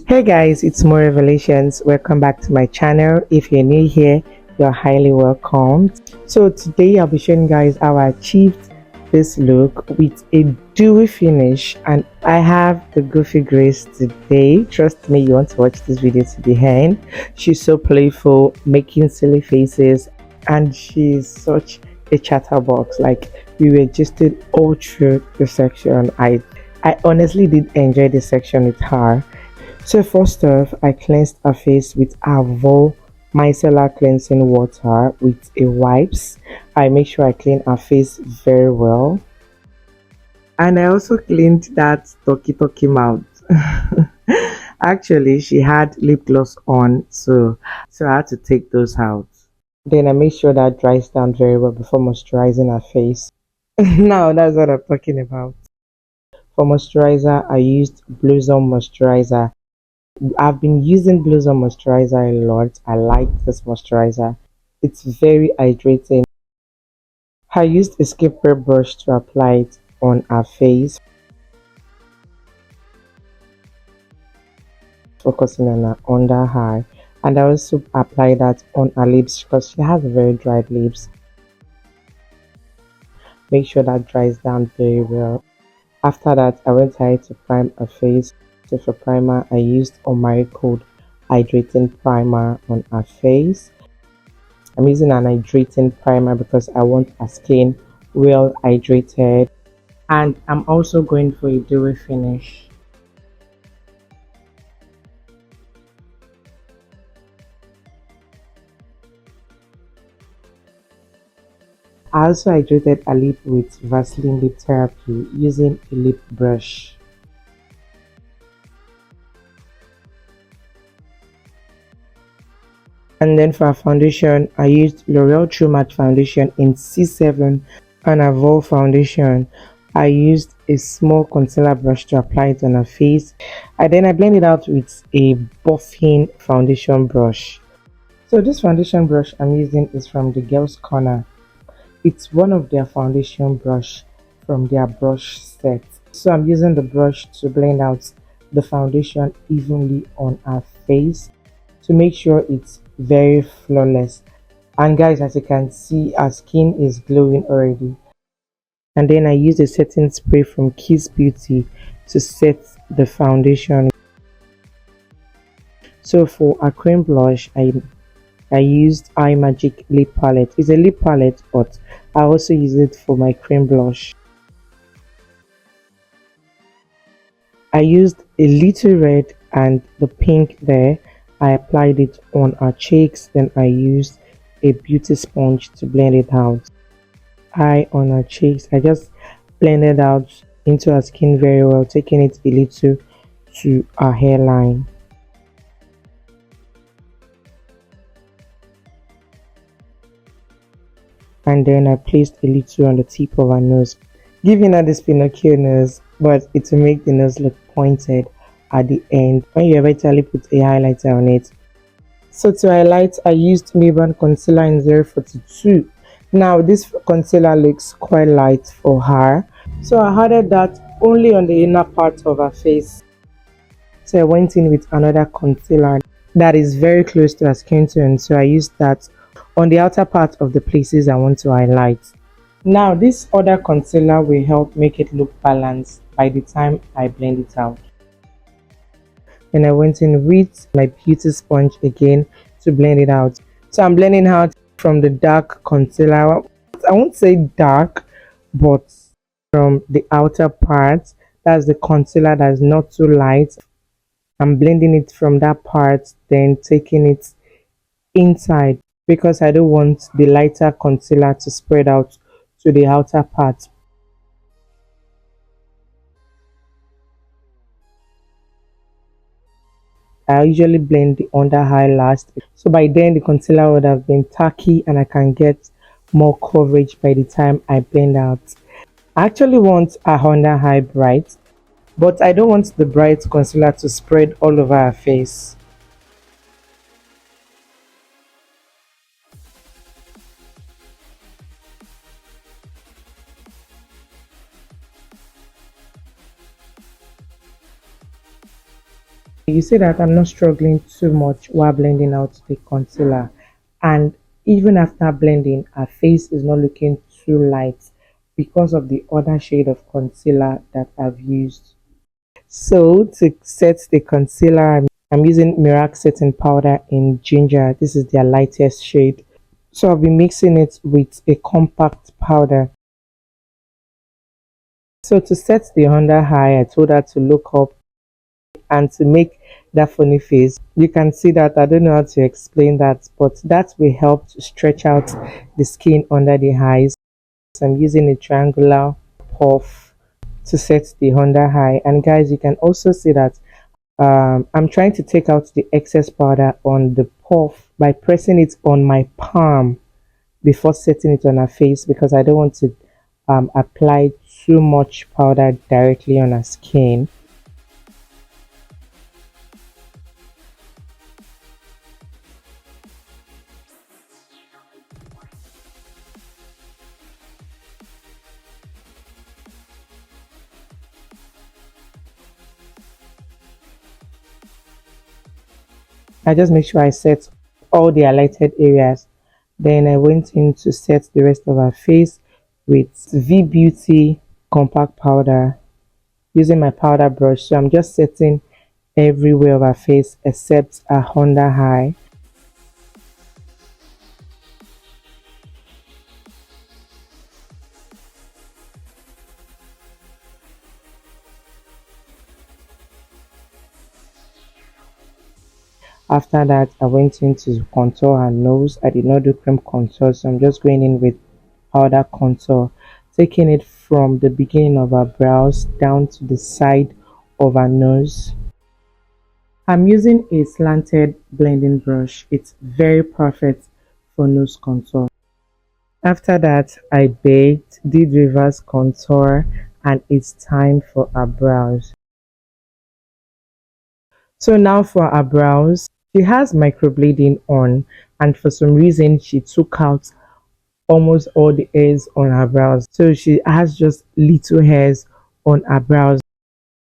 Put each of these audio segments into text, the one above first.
Hey guys, it's more revelations. Welcome back to my channel. If you're new here, you're highly welcome. So today I'll be showing you guys how I achieved this look with a dewy finish, and I have the goofy grace today. Trust me, you want to watch this video to the end. She's so playful, making silly faces, and she's such a chatterbox. Like, we were just all through the section. I honestly did enjoy the section with her. So first off, I cleansed her face with Avo micellar cleansing water with a wipes. I make sure I clean her face very well. And I also cleaned that talky mouth. Actually, she had lip gloss on, so I had to take those out. Then I make sure that dries down very well before moisturizing her face. Now that's what I'm talking about. For moisturizer, I used Blossom moisturizer. I've been using Blossom moisturizer a lot. I like this moisturizer. It's very hydrating. I used a skipper brush to apply it on her face, focusing on her under eye, and I also apply that on her lips because she has very dry lips. Make sure that dries down very well. After that, I went ahead to prime her face. So for primer, I used Omari Code Hydrating Primer on her face. I'm using an hydrating primer because I want her skin well hydrated, and I'm also going for a dewy finish. I also hydrated her lip with Vaseline Lip Therapy using a lip brush. And then for foundation, I used L'Oreal True Matte Foundation in C7, and a Vol foundation. I used a small concealer brush to apply it on her face. I blend it out with a buffing foundation brush. So this foundation brush I'm using is from the Girls Corner. It's one of their foundation brush from their brush set. So I'm using the brush to blend out the foundation evenly on her face to make sure it's very flawless. And guys, as you can see, our skin is glowing already. And then I use a setting spray from Kiss Beauty to set the foundation. So for a cream blush, I used Eye Magic lip palette. It's a lip palette, but I also use it for my cream blush. I used a little red and the pink there. I applied it on her cheeks, then I used a beauty sponge to blend it out. On her cheeks, I just blended out into her skin very well, taking it a little to her hairline. And then I placed a little on the tip of her nose, giving her this Pinocchio nose, but it will make the nose look pointed at the end when you eventually put a highlighter on it. So to highlight, I used Maybelline concealer in 042. Now this concealer looks quite light for her, so I added that only on the inner part of her face. So I went in with another concealer that is very close to her skin tone, so I used that on the outer part of the places I want to highlight. Now this other concealer will help make it look balanced by the time I blend it out. And I went in with my beauty sponge again to blend it out. So I'm blending out from the dark concealer. I won't say dark, but from the outer part, that's the concealer that's not too light. I'm blending it from that part, then taking it inside because I don't want the lighter concealer to spread out to the outer part. I usually blend the under eye last, so by then the concealer would have been tacky and I can get more coverage by the time I blend out. I actually want a under eye bright, but I don't want the bright concealer to spread all over her face. You see that I'm not struggling too much while blending out the concealer, and even after blending, our face is not looking too light because of the other shade of concealer that I've used. So to set the concealer, I'm using Mirac setting powder in ginger. This is their lightest shade. So I'll be mixing it with a compact powder. So to set the under eye, I told her to look up and to make that funny face. You can see that I don't know how to explain that, but that will help to stretch out the skin under the eyes. So I'm using a triangular puff to set the under eye. And guys, you can also see that I'm trying to take out the excess powder on the puff by pressing it on my palm before setting it on her face, because I don't want to apply too much powder directly on her skin. I just make sure I set all the highlighted areas. Then I went in to set the rest of her face with V Beauty compact powder using my powder brush. So I'm just setting everywhere of her face except her under eye. After that, I went in to contour her nose. I did not do cream contour, so I'm just going in with powder contour, taking it from the beginning of her brows down to the side of her nose. I'm using a slanted blending brush. It's very perfect for nose contour. After that, I baked, did reverse contour, and it's time for her brows. So now for her brows, she has microblading on, and for some reason she took out almost all the hairs on her brows. So she has just little hairs on her brows.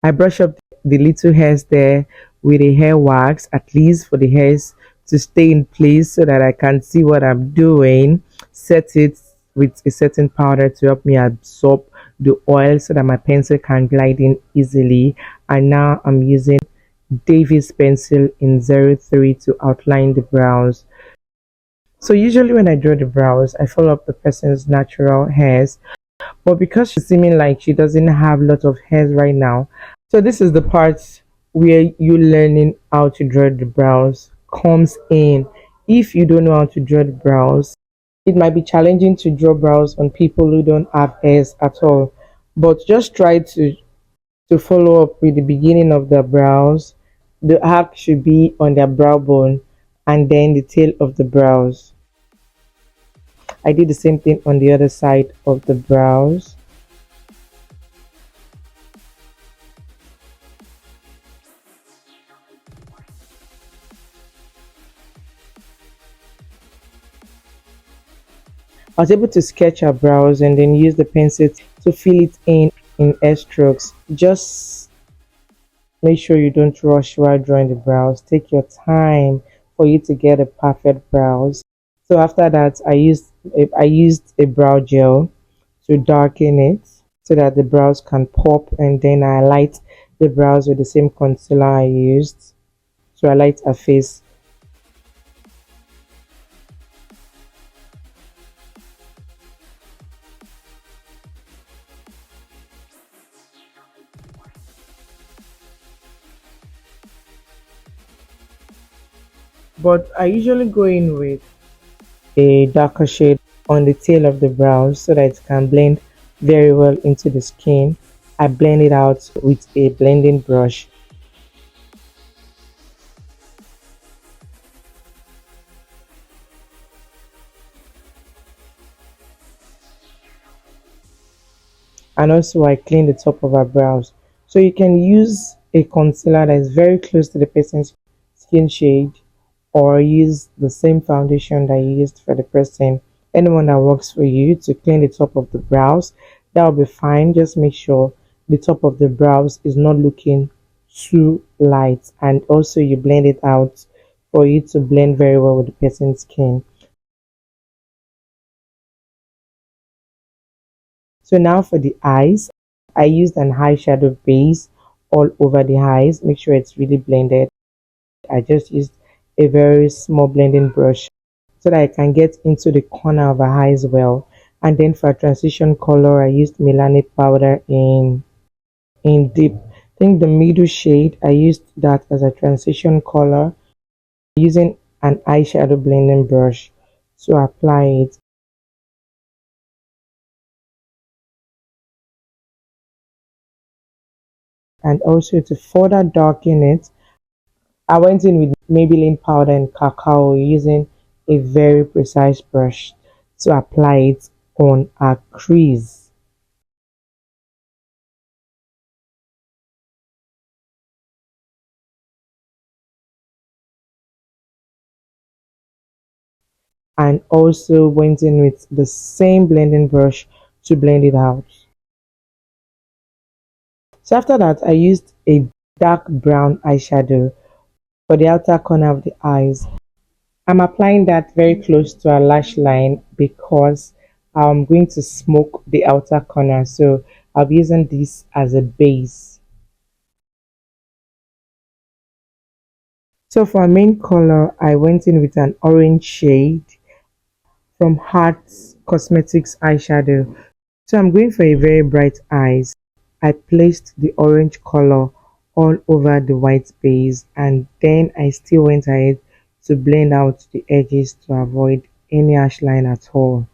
I brush up the little hairs there with a hair wax, at least for the hairs to stay in place so that I can see what I'm doing. Set it with a certain powder to help me absorb the oil so that my pencil can glide in easily. And now I'm using Dewy's pencil in 03 to outline the brows. So usually when I draw the brows, I follow up the person's natural hairs, but because she's seeming like she doesn't have a lot of hairs right now, so this is the part where you learning how to draw the brows comes in. If you don't know how to draw the brows, it might be challenging to draw brows on people who don't have hairs at all, but just try to follow up with the beginning of the brows. The arc should be on their brow bone, and then the tail of the brows. I did the same thing on the other side of the brows. I was able to sketch her brows and then use the pencil to fill it in air strokes. Just make sure you don't rush while drawing the brows. Take your time for you to get a perfect brows. So after that, I used a brow gel to darken it so that the brows can pop, and then I light the brows with the same concealer I used to highlight her face. But I usually go in with a darker shade on the tail of the brows so that it can blend very well into the skin. I blend it out with a blending brush. And also I clean the top of our brows. So you can use a concealer that is very close to the person's skin shade, or use the same foundation that you used for the person. Anyone that works for you to clean the top of the brows, that will be fine. Just make sure the top of the brows is not looking too light, and also you blend it out for you to blend very well with the person's skin. So now for the eyes, I used an eyeshadow base all over the eyes. Make sure it's really blended. I just used a very small blending brush so that I can get into the corner of her eyes well. And then for transition color, I used melanine powder in deep. I think the middle shade, I used that as a transition color using an eyeshadow blending brush to apply it. And also to further darken it, I went in with Maybelline powder and cacao using a very precise brush to apply it on a crease. And also went in with the same blending brush to blend it out. So after that, I used a dark brown eyeshadow for the outer corner of the eyes. I'm applying that very close to our lash line because I'm going to smoke the outer corner. So I'll be using this as a base. So for our main color, I went in with an orange shade from Hearts Cosmetics eyeshadow. So I'm going for a very bright eyes. I placed the orange color all over the white base, and then I still went ahead to blend out the edges to avoid any harsh line at all.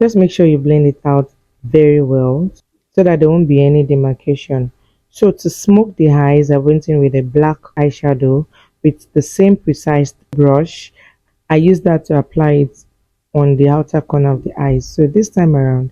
Just make sure you blend it out very well so that there won't be any demarcation. So to smoke the eyes, I went in with a black eyeshadow with the same precise brush. I used that to apply it on the outer corner of the eyes. So this time around,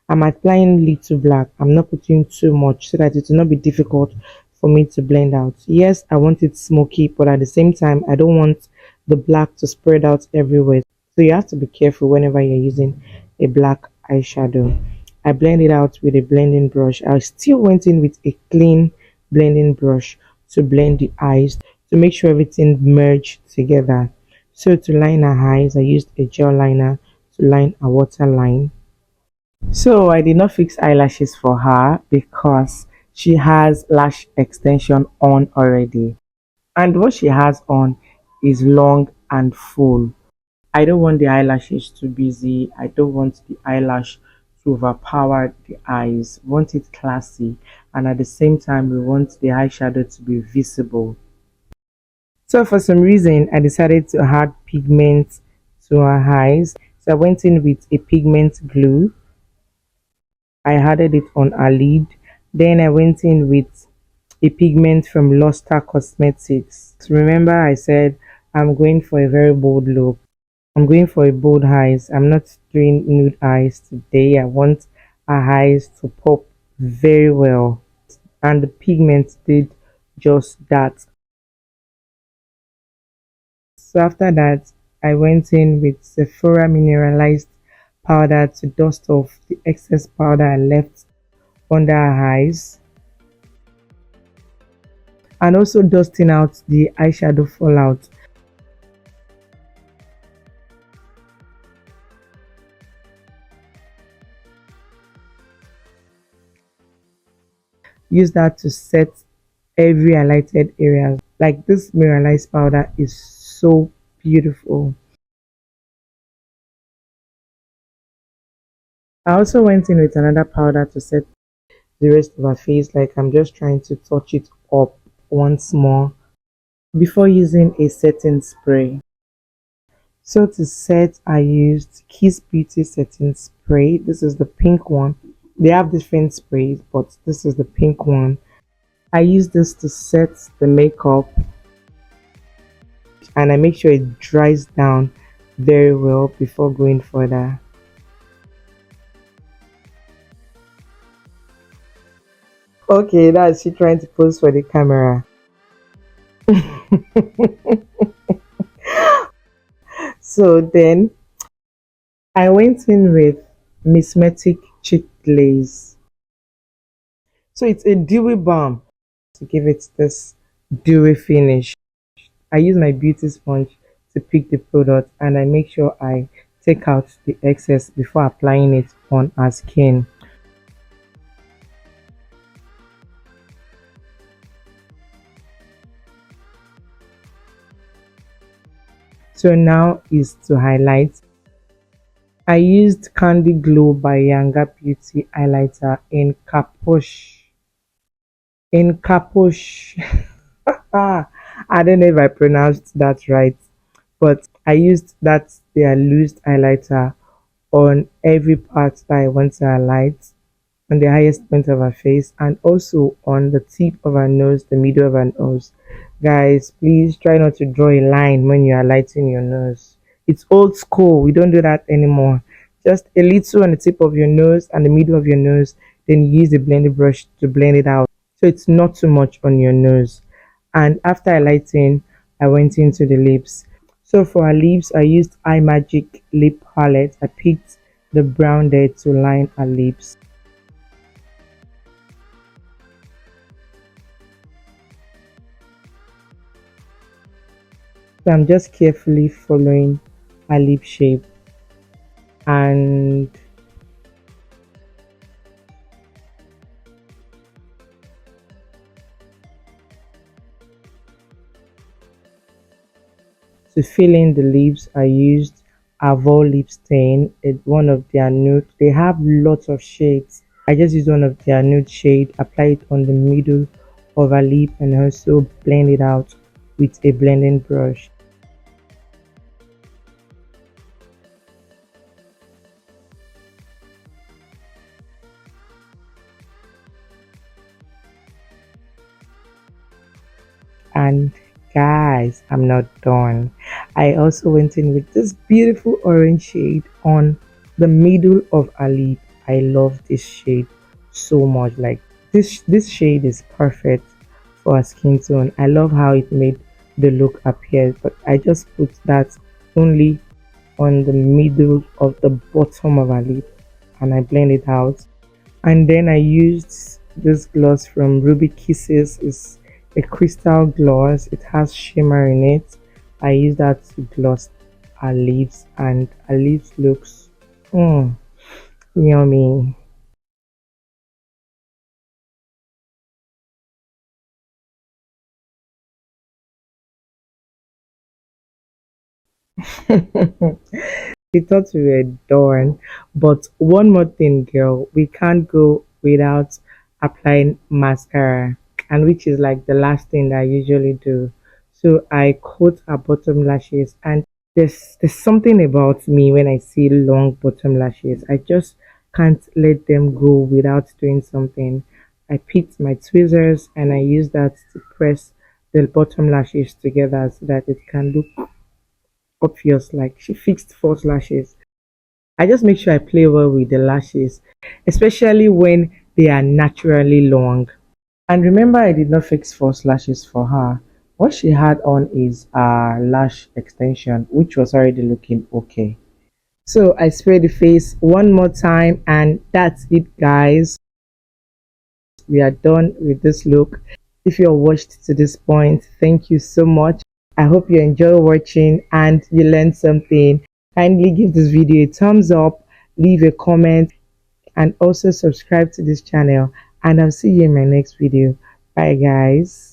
I'm applying little black. I'm not putting too much so that it will not be difficult for me to blend out. Yes, I want it smoky, but at the same time, I don't want the black to spread out everywhere. So you have to be careful whenever you're using a black eyeshadow. I blend it out with a blending brush. I still went in with a clean blending brush to blend the eyes to make sure everything merged together. So to line her eyes, I used a gel liner to line a waterline. So I did not fix eyelashes for her because she has lash extension on already. And what she has on is long and full. I don't want the eyelashes too busy. I don't want the eyelash to overpower the eyes. We want it classy, and at the same time we want the eyeshadow to be visible. So for some reason I decided to add pigment to her eyes. So I went in with a pigment glue. I added it on her lid. Then I went in with a pigment from Luster Cosmetics. So remember I said I'm going for a very bold look. I'm going for a bold eyes. I'm not doing nude eyes today. I want our eyes to pop very well. And the pigment did just that. So after that, I went in with Sephora mineralized powder to dust off the excess powder I left under her eyes, and also dusting out the eyeshadow fallout. Use that to set every highlighted area. Like this mineralized powder is so beautiful. I also went in with another powder to set the rest of her face, like I'm just trying to touch it up once more before using a setting spray. So to set, I used Kiss Beauty setting spray. This is the pink one. They have different sprays, but this is the pink one. I use this to set the makeup, and I make sure it dries down very well before going further. Okay, that's she trying to pose for the camera. So then I went in with Mismetic Cheek Glaze. So it's a dewy balm to give it this dewy finish. I use my beauty sponge to pick the product and I make sure I take out the excess before applying it on our skin. So now is to highlight. I used Candy Glow by Yanga Beauty highlighter in Capuche. In Capuche. I don't know if I pronounced that right, but I used that their loose highlighter on every part that I want to highlight, on the highest point of her face and also on the tip of her nose, the middle of her nose. Guys, please try not to draw a line when you are lighting your nose. It's old school. We don't do that anymore. Just a little on the tip of your nose and the middle of your nose, then use the blending brush to blend it out. So it's not too much on your nose. And after highlighting, I went into the lips. So for her lips, I used Eye Magic lip palette. I picked the brown there to line her lips. So I'm just carefully following her lip shape and to fill in the lips I used Avon lip stain. It's one of their nude. They have lots of shades. I just used one of their nude shade, apply it on the middle of her lip and also blend it out with a blending brush. And guys, I'm not done. I also went in with this beautiful orange shade on the middle of her lip. I love this shade so much. Like this shade is perfect for a skin tone. I love how it made the look appear, but I just put that only on the middle of the bottom of her lip and I blend it out. And then I used this gloss from Ruby Kisses. It's a crystal gloss. It has shimmer in it. I use that to gloss her lips and her lips looks yummy. We thought we were done, but one more thing, girl. We can't go without applying mascara, and which is like the last thing that I usually do. So I coat her bottom lashes, and there's something about me when I see long bottom lashes. I just can't let them go without doing something. I picked my tweezers and I use that to press the bottom lashes together so that it can look obvious, like she fixed false lashes. I just make sure I play well with the lashes, especially when they are naturally long. And remember, I did not fix false lashes for her. What she had on is a lash extension, which was already looking okay. So I spray the face one more time, and that's it, guys. We are done with this look. If you watched to this point, thank you so much. I hope you enjoy watching and you learned something. Kindly give this video a thumbs up, leave a comment, and also subscribe to this channel. And I'll see you in my next video. Bye, guys.